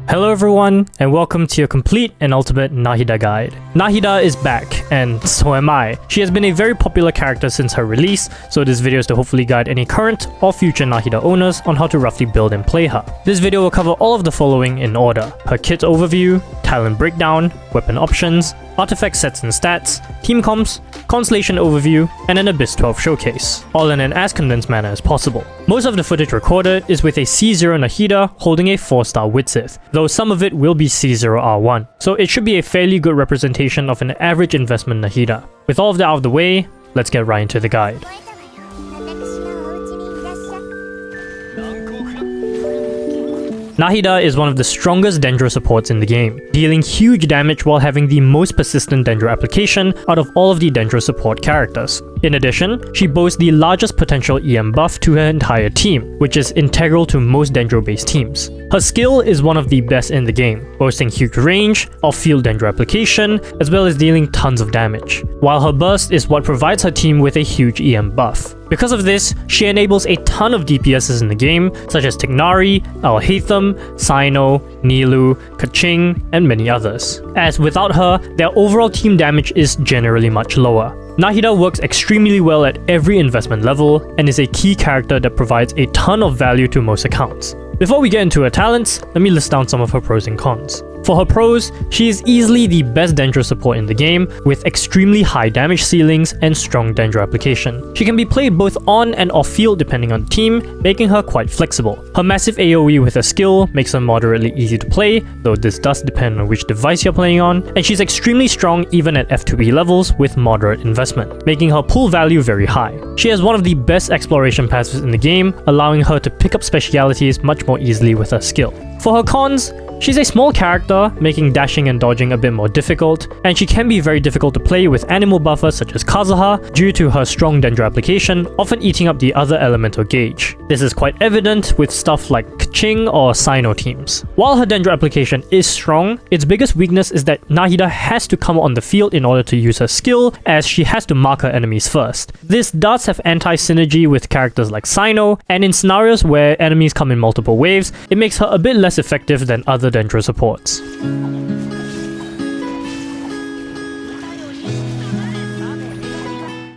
Hello everyone, and welcome to your complete and ultimate NAHIDA guide. NAHIDA is back, and so am I. She has been a very popular character since her release, so this video is to hopefully guide any current or future NAHIDA owners on how to roughly build and play her. This video will cover all of the following in order: her kit overview, talent breakdown, weapon options, artifact sets and stats, team comps, Constellation Overview, and an Abyss 12 showcase, all in an as condensed manner as possible. Most of the footage recorded is with a C0 NAHIDA holding a 4-star Widsith, though some of it will be C0R1, so it should be a fairly good representation of an average investment NAHIDA. With all of that out of the way, let's get right into the guide. NAHIDA is one of the strongest Dendro supports in the game, dealing huge damage while having the most persistent Dendro application out of all of the Dendro support characters. In addition, she boasts the largest potential EM buff to her entire team, which is integral to most Dendro-based teams. Her skill is one of the best in the game, boasting huge range, off-field Dendro application, as well as dealing tons of damage, while her burst is what provides her team with a huge EM buff. Because of this, she enables a ton of DPSs in the game, such as Tignari, Alhaitham, Cyno, Nilou, Quicken, and many others, as without her, their overall team damage is generally much lower. NAHIDA works extremely well at every investment level, and is a key character that provides a ton of value to most accounts. Before we get into her talents, let me list down some of her pros and cons. For her pros, she is easily the best Dendro support in the game, with extremely high damage ceilings and strong Dendro application. She can be played both on and off field depending on the team, making her quite flexible. Her massive AoE with her skill makes her moderately easy to play, though this does depend on which device you're playing on, and she's extremely strong even at F2E levels with moderate investment, making her pull value very high. She has one of the best exploration passives in the game, allowing her to pick up specialities much more easily with her skill. For her cons, she's a small character, making dashing and dodging a bit more difficult, and she can be very difficult to play with animal buffers such as Kazuha due to her strong Dendro application, often eating up the other elemental gauge. This is quite evident with stuff like Quicken or Cyno teams. While her Dendro application is strong, its biggest weakness is that NAHIDA has to come on the field in order to use her skill, as she has to mark her enemies first. This does have anti-synergy with characters like Cyno, and in scenarios where enemies come in multiple waves, it makes her a bit less effective than other Dendro supports.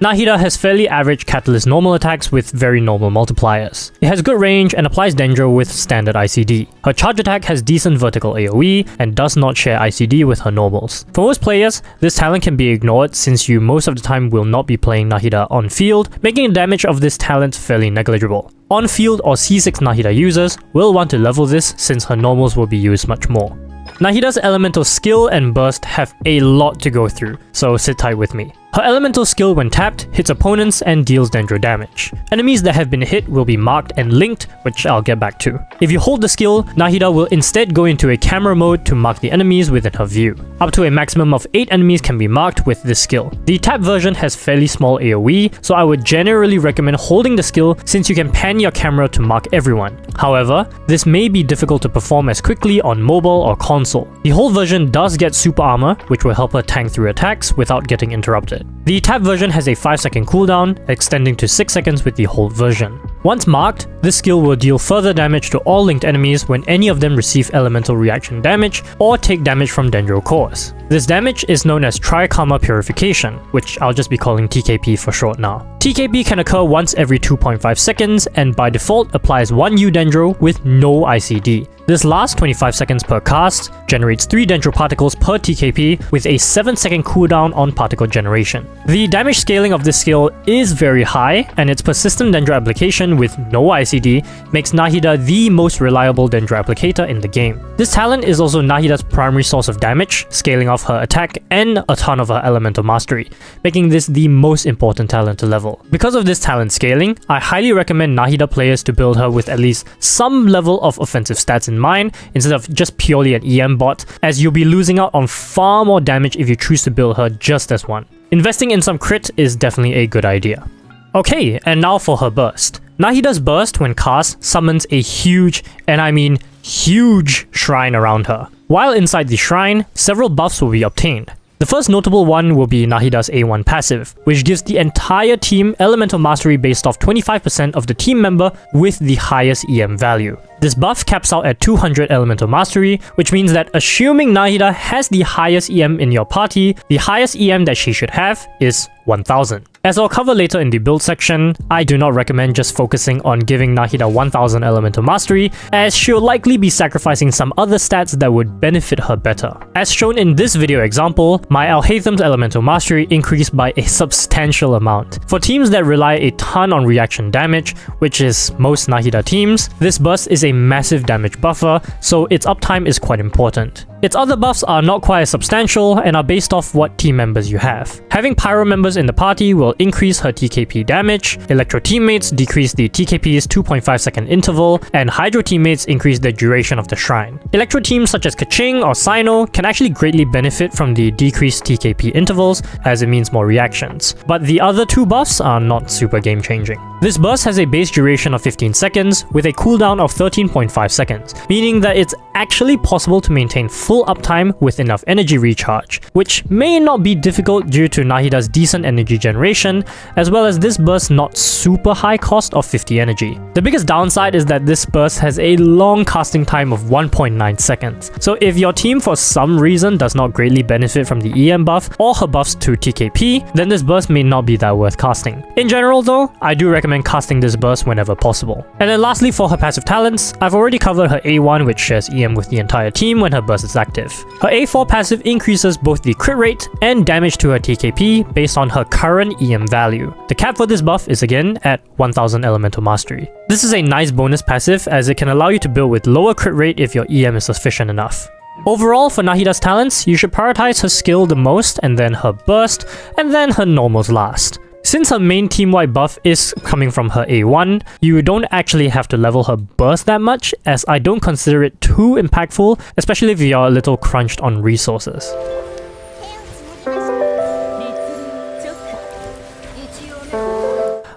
NAHIDA has fairly average Catalyst normal attacks with very normal multipliers. It has good range and applies Dendro with standard ICD. Her charge attack has decent vertical AoE and does not share ICD with her normals. For most players, this talent can be ignored since you most of the time will not be playing NAHIDA on field, making the damage of this talent fairly negligible. On-field or C6 NAHIDA users will want to level this since her normals will be used much more. NAHIDA's elemental skill and burst have a lot to go through, so sit tight with me. Her elemental skill when tapped hits opponents and deals Dendro damage. Enemies that have been hit will be marked and linked, which I'll get back to. If you hold the skill, NAHIDA will instead go into a camera mode to mark the enemies within her view. Up to a maximum of 8 enemies can be marked with this skill. The tap version has fairly small AoE, so I would generally recommend holding the skill since you can pan your camera to mark everyone. However, this may be difficult to perform as quickly on mobile or console. The hold version does get super armor, which will help her tank through attacks without getting interrupted. The tap version has a 5-second cooldown, extending to 6 seconds with the hold version. Once marked, this skill will deal further damage to all linked enemies when any of them receive elemental reaction damage or take damage from Dendro cores. This damage is known as Tri-Karma Purification, which I'll just be calling TKP for short now. TKP can occur once every 2.5 seconds and by default applies 1 U Dendro with no ICD. This lasts 25 seconds per cast, generates 3 Dendro particles per TKP with a 7-second cooldown on particle generation. The damage scaling of this skill is very high, and its persistent Dendro application with no ICD makes NAHIDA the most reliable Dendro applicator in the game. This talent is also NAHIDA's primary source of damage, scaling off her attack and a ton of her elemental mastery, making this the most important talent to level. Because of this talent scaling, I highly recommend NAHIDA players to build her with at least some level of offensive stats in mind instead of just purely an EM bot, as you'll be losing out on far more damage if you choose to build her just as one. Investing in some crit is definitely a good idea. Okay, and now for her burst. NAHIDA's burst when cast summons a huge, and I mean huge, shrine around her. While inside the shrine, several buffs will be obtained. The first notable one will be NAHIDA's A1 passive, which gives the entire team elemental mastery based off 25% of the team member with the highest EM value. This buff caps out at 200 elemental mastery, which means that assuming Nahida has the highest EM in your party, the highest EM that she should have is 1000. As I'll cover later in the build section, I do not recommend just focusing on giving Nahida 1000 elemental mastery, as she'll likely be sacrificing some other stats that would benefit her better. As shown in this video example, my Alhaitham's elemental mastery increased by a substantial amount. For teams that rely a ton on reaction damage, which is most Nahida teams, this burst is a massive damage buffer, so its uptime is quite important. Its other buffs are not quite as substantial and are based off what team members you have. Having Pyro members in the party will increase her TKP damage, Electro teammates decrease the TKP's 2.5 second interval, and Hydro teammates increase the duration of the shrine. Electro teams such as Kaching or Sino can actually greatly benefit from the decreased TKP intervals, as it means more reactions. But the other two buffs are not super game changing. This burst has a base duration of 15 seconds with a cooldown of 13.5 seconds, meaning that it's actually possible to maintain full uptime with enough energy recharge, which may not be difficult due to Nahida's decent energy generation, as well as this burst's not super high cost of 50 energy. The biggest downside is that this burst has a long casting time of 1.9 seconds, so if your team for some reason does not greatly benefit from the EM buff or her buffs to TKP, then this burst may not be that worth casting. In general though, I do recommend casting this burst whenever possible. And then lastly, for her passive talents, I've already covered her A1, which shares EM with the entire team when her burst is active. Her A4 passive increases both the crit rate and damage to her TKP based on her current EM value. The cap for this buff is again at 1000 elemental mastery. This is a nice bonus passive as it can allow you to build with lower crit rate if your EM is sufficient enough. Overall, for Nahida's talents, you should prioritize her skill the most, and then her burst, and then her normals last. Since her main team-wide buff is coming from her A1, you don't actually have to level her burst that much, as I don't consider it too impactful, especially if you're a little crunched on resources.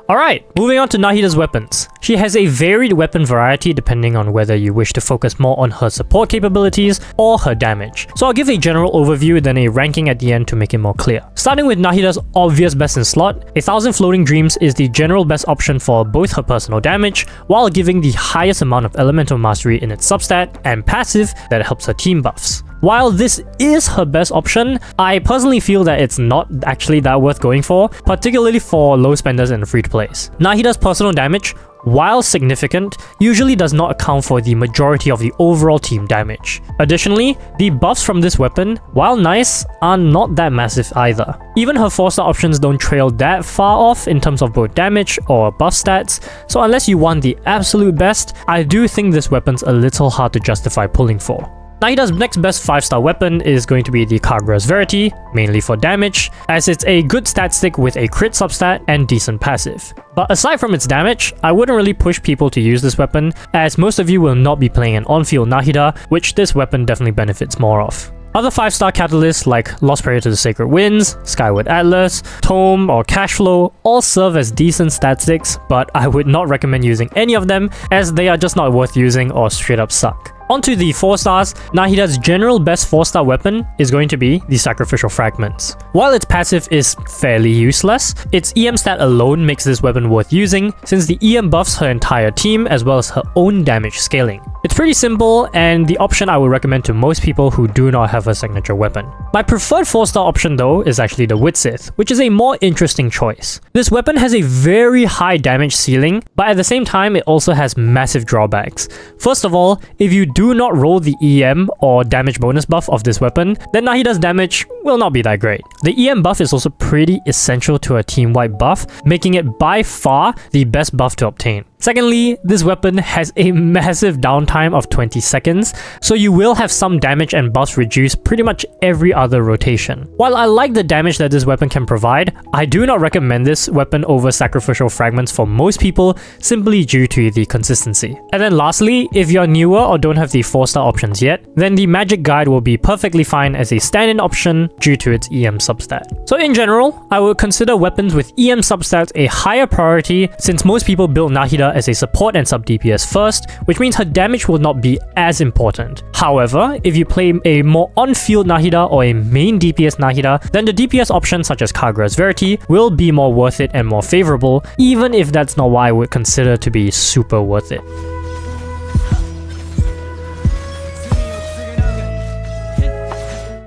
Alright, moving on to Nahida's weapons. She has a varied weapon variety depending on whether you wish to focus more on her support capabilities or her damage. So I'll give a general overview, then a ranking at the end to make it more clear. Starting with Nahida's obvious best in slot, 1000 Floating Dreams is the general best option for both her personal damage, while giving the highest amount of elemental mastery in its substat and passive that helps her team buffs. While this is her best option, I personally feel that it's not actually that worth going for, particularly for low spenders and free-to-plays. Nahida's personal damage, while significant, usually does not account for the majority of the overall team damage. Additionally, the buffs from this weapon, while nice, are not that massive either. Even her 4-star options don't trail that far off in terms of both damage or buff stats, so unless you want the absolute best, I do think this weapon's a little hard to justify pulling for. Nahida's next best 5-star weapon is going to be the Kagura's Verity, mainly for damage, as it's a good stat stick with a crit substat and decent passive. But aside from its damage, I wouldn't really push people to use this weapon, as most of you will not be playing an on-field Nahida, which this weapon definitely benefits more of. Other 5-star catalysts like Lost Prayer to the Sacred Winds, Skyward Atlas, Tome, or Cashflow all serve as decent stat sticks, but I would not recommend using any of them as they are just not worth using or straight up suck. Onto the 4 stars, Nahida's general best 4-star weapon is going to be the Sacrificial Fragments. While its passive is fairly useless, its EM stat alone makes this weapon worth using since the EM buffs her entire team as well as her own damage scaling. It's pretty simple and the option I would recommend to most people who do not have a signature weapon. My preferred 4-star option though is actually the Witsith, which is a more interesting choice. This weapon has a very high damage ceiling, but at the same time it also has massive drawbacks. First of all, if you do not roll the EM or damage bonus buff of this weapon, then Nahida's damage will not be that great. The EM buff is also pretty essential to a team-wide buff, making it by far the best buff to obtain. Secondly, this weapon has a massive downtime of 20 seconds, so you will have some damage and buffs reduced pretty much every other rotation. While I like the damage that this weapon can provide, I do not recommend this weapon over Sacrificial Fragments for most people simply due to the consistency. And then lastly, if you're newer or don't have the 4-star options yet, then the Magic Guide will be perfectly fine as a stand-in option due to its EM substat. So in general, I would consider weapons with EM substats a higher priority since most people build Nahida as a support and sub DPS first, which means her damage will not be as important. However, if you play a more on-field Nahida or a main DPS Nahida, then the DPS options such as Kagura's Verity will be more worth it and more favorable, even if that's not what I would consider to be super worth it.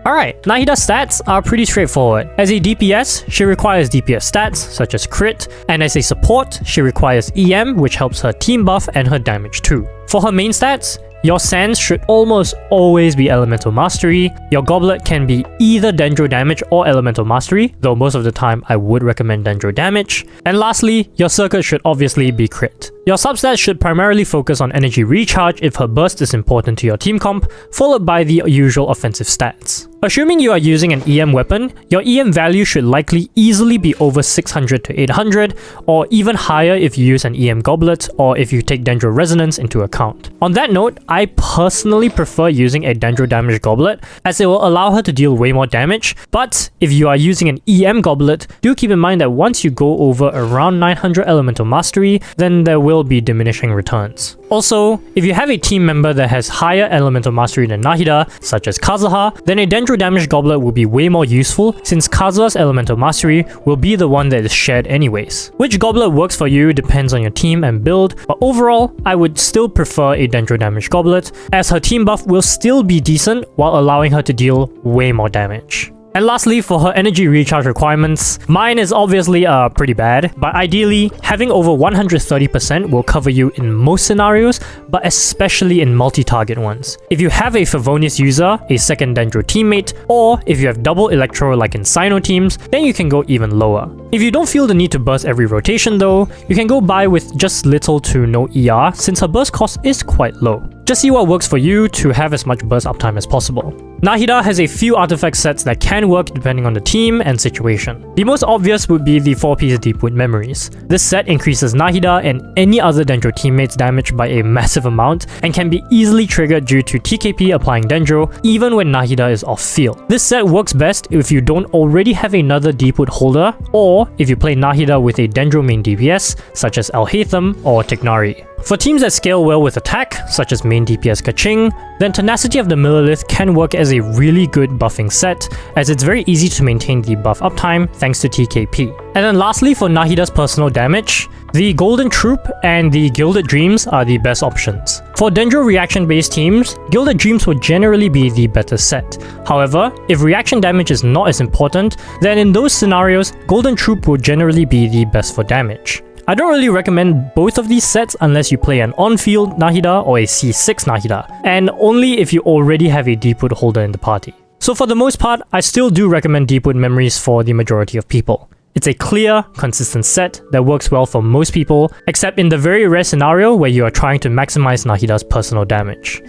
Alright, NAHIDA's stats are pretty straightforward. As a DPS, she requires DPS stats such as crit, and as a support, she requires EM, which helps her team buff and her damage too. For her main stats, your sands should almost always be elemental mastery. Your goblet can be either dendro damage or elemental mastery, though most of the time I would recommend dendro damage. And lastly, your circuit should obviously be crit. Your substats should primarily focus on energy recharge if her burst is important to your team comp, followed by the usual offensive stats. Assuming you are using an EM weapon, your EM value should likely easily be over 600 to 800, or even higher if you use an EM goblet or if you take dendro resonance into account. On that note, I personally prefer using a dendro damage goblet as it will allow her to deal way more damage, but if you are using an EM goblet, do keep in mind that once you go over around 900 elemental mastery, then there will be diminishing returns. Also, if you have a team member that has higher elemental mastery than NAHIDA, such as Kazuha, then a dendro damage goblet will be way more useful since Kazuha's elemental mastery will be the one that is shared anyways. Which goblet works for you depends on your team and build, but overall, I would still prefer a dendro damage goblet as her team buff will still be decent while allowing her to deal way more damage. And lastly, for her energy recharge requirements, mine is obviously pretty bad, but ideally, having over 130% will cover you in most scenarios, but especially in multi-target ones. If you have a Favonius user, a second Dendro teammate, or if you have double Electro like in Sino teams, then you can go even lower. If you don't feel the need to burst every rotation though, you can go by with just little to no ER since her burst cost is quite low. Just see what works for you to have as much burst uptime as possible. NAHIDA has a few artifact sets that can work depending on the team and situation. The most obvious would be the 4-piece Deepwood Memories. This set increases NAHIDA and any other Dendro teammates' damage by a massive amount and can be easily triggered due to TKP applying Dendro even when NAHIDA is off field. This set works best if you don't already have another Deepwood holder or if you play NAHIDA with a Dendro main DPS such as Alhaitham or Tignari. For teams that scale well with attack, such as main DPS Kaching, then Tenacity of the Millilith can work as a really good buffing set, as it's very easy to maintain the buff uptime thanks to TKP. And then lastly, for NAHIDA's personal damage, the Golden Troop and the Gilded Dreams are the best options. For Dendro reaction-based teams, Gilded Dreams would generally be the better set. However, if reaction damage is not as important, then in those scenarios, Golden Troop would generally be the best for damage. I don't really recommend both of these sets unless you play an on-field NAHIDA or a C6 NAHIDA, and only if you already have a Deepwood holder in the party. So for the most part, I still do recommend Deepwood Memories for the majority of people. It's a clear, consistent set that works well for most people, except in the very rare scenario where you are trying to maximize NAHIDA's personal damage.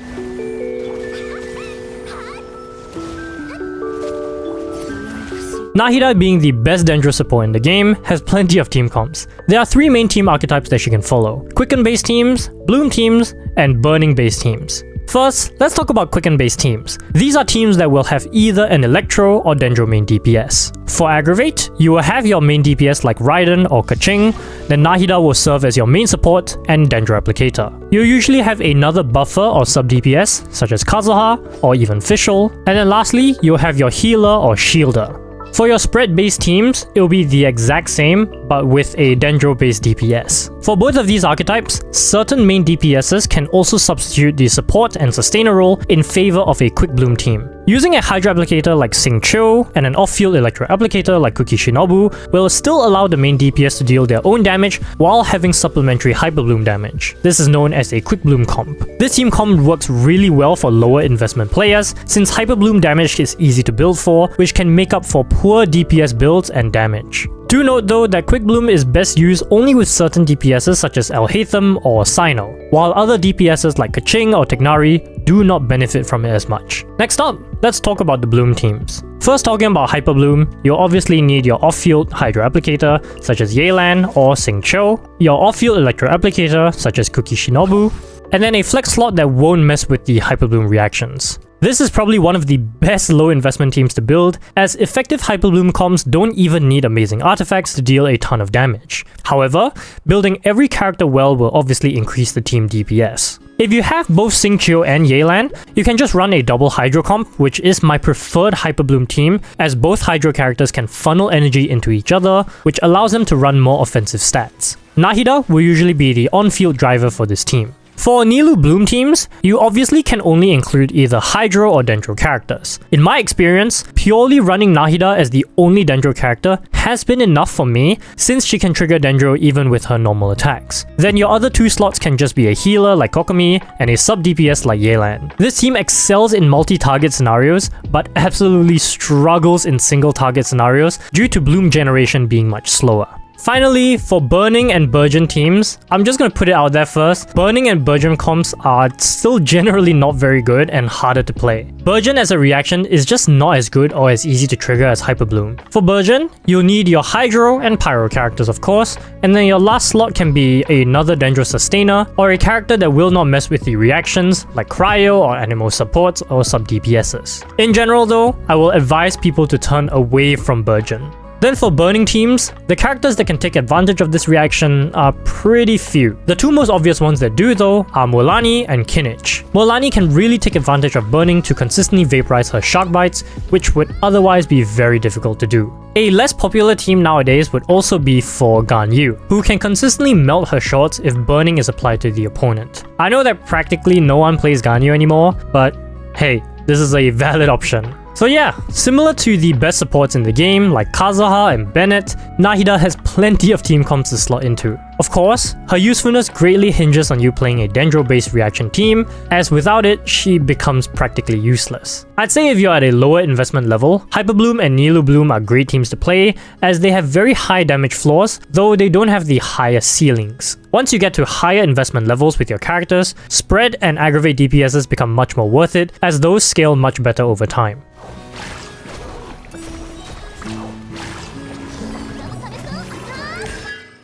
NAHIDA, being the best Dendro support in the game, has plenty of team comps. There are 3 main team archetypes that she can follow: Quicken-based teams, Bloom teams, and Burning-based teams. First, let's talk about Quicken-based teams. These are teams that will have either an Electro or Dendro main DPS. For Aggravate, you will have your main DPS like Raiden or Kaching, then NAHIDA will serve as your main support and Dendro Applicator. You'll usually have another buffer or sub-DPS, such as Kazuha or even Fischl, and then lastly, you'll have your healer or shielder. For your spread-based teams, it will be the exact same, but with a Dendro-based DPS. For both of these archetypes, certain main DPSs can also substitute the support and sustainer role in favor of a Quick Bloom team. Using a Hydra Applicator like Xingqiu and an off-field Electro Applicator like Kuki Shinobu will still allow the main DPS to deal their own damage while having supplementary Hyperbloom damage. This is known as a Quick Bloom comp. This team comp works really well for lower investment players since Hyperbloom damage is easy to build for, which can make up for poor DPS builds and damage. Do note though that Quick Bloom is best used only with certain DPSs such as Alhaitham or Sino, while other DPSs like Kaching or Tignari do not benefit from it as much. Next up, let's talk about the Bloom teams. First, talking about Hyperbloom, you'll obviously need your off-field Hydra Applicator such as Yelan or Xingqiu, your off-field Electro Applicator such as Kuki Shinobu, and then a flex slot that won't mess with the Hyperbloom reactions. This is probably one of the best low investment teams to build, as effective Hyperbloom comps don't even need amazing artifacts to deal a ton of damage. However, building every character well will obviously increase the team DPS. If you have both Xingqiu and Yelan, you can just run a double Hydro comp, which is my preferred Hyperbloom team, as both Hydro characters can funnel energy into each other, which allows them to run more offensive stats. NAHIDA will usually be the on-field driver for this team. For Nilou Bloom teams, you obviously can only include either Hydro or Dendro characters. In my experience, purely running Nahida as the only Dendro character has been enough for me, since she can trigger Dendro even with her normal attacks. Then your other 2 slots can just be a healer like Kokomi and a sub DPS like Yelan. This team excels in multi-target scenarios, but absolutely struggles in single target scenarios due to Bloom generation being much slower. Finally, for Burning and Burgeon teams, I'm just gonna put it out there first, Burning and Burgeon comps are still generally not very good and harder to play. Burgeon as a reaction is just not as good or as easy to trigger as Hyperbloom. For Burgeon, you'll need your Hydro and Pyro characters of course, and then your last slot can be another Dendro Sustainer or a character that will not mess with the reactions like Cryo or Animal Supports or sub DPSs. In general though, I will advise people to turn away from Burgeon. Then for Burning teams, the characters that can take advantage of this reaction are pretty few. The 2 most obvious ones that do though are Mualani and Kinich. Mualani can really take advantage of Burning to consistently vaporize her shark bites, which would otherwise be very difficult to do. A less popular team nowadays would also be for Ganyu, who can consistently melt her shorts if Burning is applied to the opponent. I know that practically no one plays Ganyu anymore, but hey, this is a valid option. So yeah, similar to the best supports in the game like Kazuha and Bennett, Nahida has plenty of team comps to slot into. Of course, her usefulness greatly hinges on you playing a Dendro-based reaction team, as without it, she becomes practically useless. I'd say if you're at a lower investment level, Hyperbloom and Nilou Bloom are great teams to play, as they have very high damage floors, though they don't have the highest ceilings. Once you get to higher investment levels with your characters, Spread and Aggravate DPSs become much more worth it, as those scale much better over time.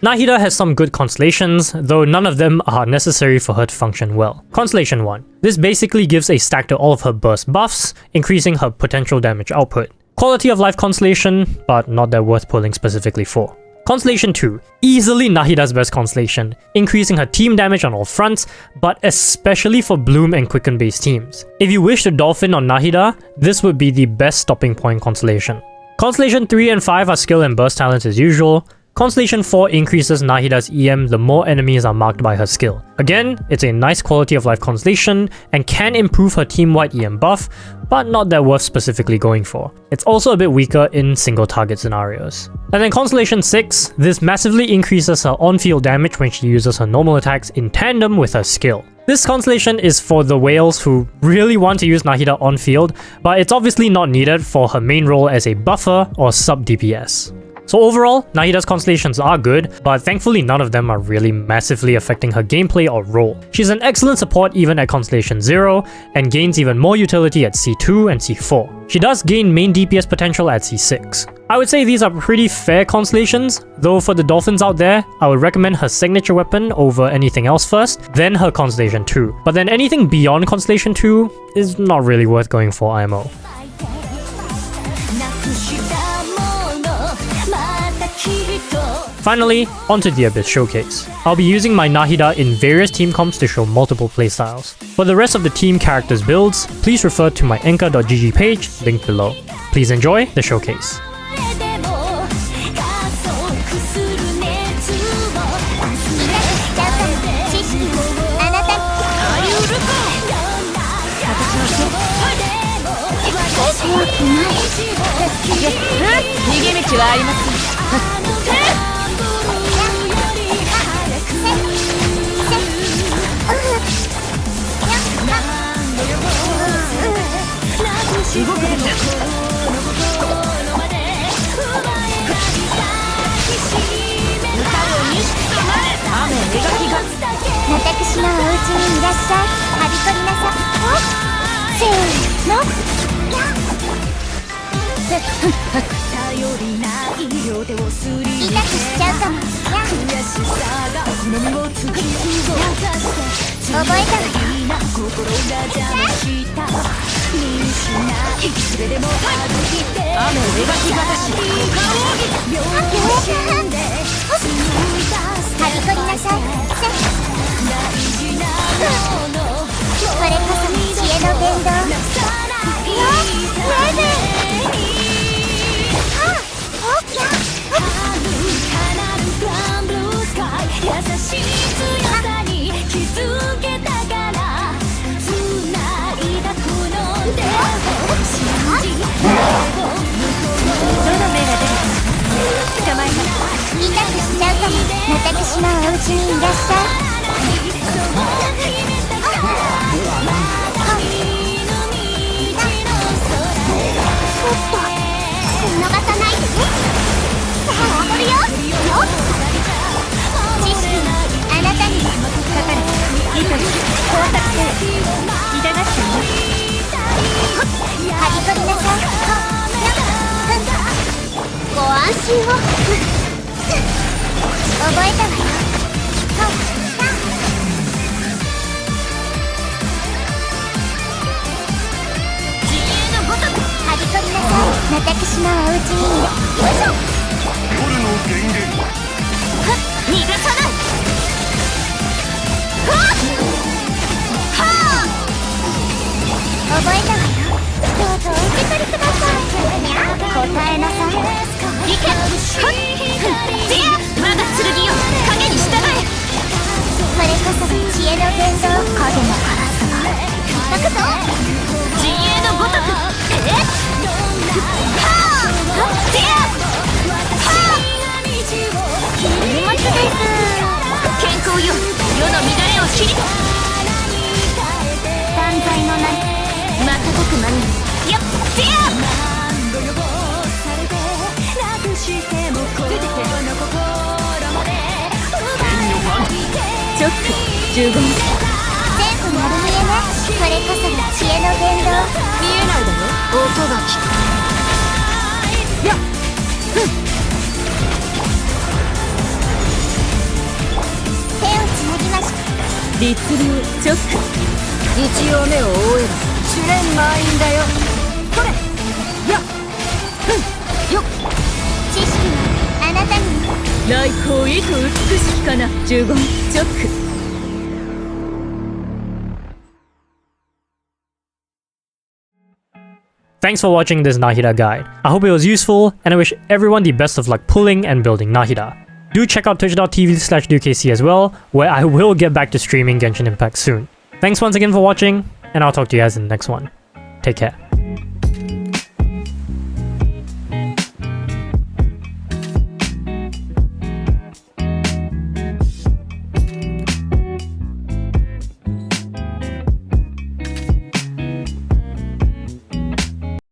Nahida has some good constellations, though none of them are necessary for her to function well. Constellation 1. This basically gives a stack to all of her burst buffs, increasing her potential damage output. Quality of life constellation, but not that worth pulling specifically for. Constellation 2. Easily Nahida's best constellation, increasing her team damage on all fronts, but especially for Bloom and Quicken based teams. If you wish to dolphin on Nahida, this would be the best stopping point constellation. Constellation 3 and 5 are skill and burst talents as usual. Constellation 4 increases Nahida's EM the more enemies are marked by her skill. Again, it's a nice quality of life constellation and can improve her team-wide EM buff, but not that worth specifically going for. It's also a bit weaker in single target scenarios. And then Constellation 6, this massively increases her on-field damage when she uses her normal attacks in tandem with her skill. This constellation is for the whales who really want to use Nahida on field, but it's obviously not needed for her main role as a buffer or sub DPS. So overall, Nahida's constellations are good, but thankfully none of them are really massively affecting her gameplay or role. She's an excellent support even at Constellation 0, and gains even more utility at C2 and C4. She does gain main DPS potential at C6. I would say these are pretty fair constellations, though for the dolphins out there, I would recommend her signature weapon over anything else first, then her Constellation 2. But then anything beyond Constellation 2 is not really worth going for IMO. Finally, onto the Abyss Showcase. I'll be using my Nahida in various team comps to show multiple playstyles. For the rest of the team characters builds, please refer to my enka.gg page, linked below. Please enjoy the showcase.優しい強さに気づけた私のお家にいらっしゃい。逃さないでね。さあ踊るよ。知識があなたにかかる。糸に工作性痛がっています。はびこりなさい。ご安心を。覚えたわよ。自由のごとくはびこりなさい。私のお家にいる。よいしょ。夜の電源。逃がさない。はあ。覚えたわよ。どうぞお受け取りください。答えなさい。いけ。まだ剣よ。影に従え。これこそが知恵の伝道。影のカラスが叩くぞ。自由のごとく。はあ。荷物です。健康よ。世の乱れを切り。断罪の名に瞬く間に。やっ。チョック15。全部丸見えね。これこそが知恵の伝道。見えないだよ。音が聞く。やっ。手をつなぎましょう。律流チョック。1行目を終える。試練満員だよ。これ。やっ。よっ。知識はあなたに。来光意図美しきかな。15チョック。Thanks for watching this NAHIDA guide. I hope it was useful, and I wish everyone the best of luck pulling and building NAHIDA. Do check out twitch.tv/DUKC as well, where I will get back to streaming Genshin Impact soon. Thanks once again for watching, and I'll talk to you guys in the next one. Take care.